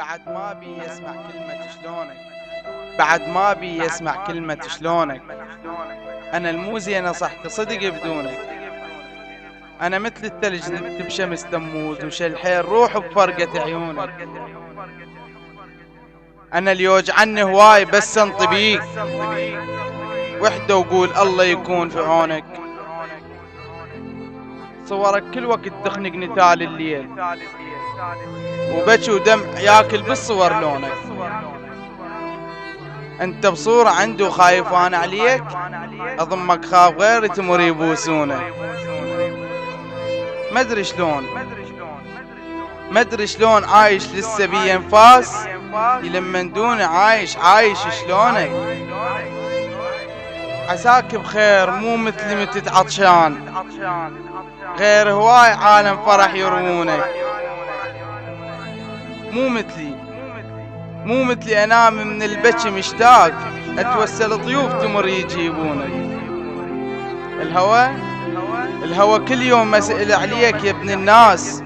بعد ما بي يسمع كلمة شلونك، بعد ما بي يسمع كلمة شلونك. أنا المو زينة صحتي صدق بدونك. أنا مثل الثلج ذبت بشمس تموز وشلحيل روح بفرقة عيونك. أنا اللي يوجعني هواي بس انطبيك وحدة وقول الله يكون في عونك. صورك كل وقت تخنقني تالي الليل وبكي ودمع ياكل بالصور لونك. انت بصورة عندي وخايف وانا عليك، اضمك خاف غيري تمر يبوسونك. مدري شلون مدري شلون عايش لسه بي انفاس يلمندوني عايش شلونك. عساك بخير مو مثلي متت عطشان، غير هواي عالم فرح يرمونك. مو مثلي انام من البكي مشتاق اتوسل ضيوف تمر يجيبونك. الهوى كل يوم مسئل عليك يا ابن الناس،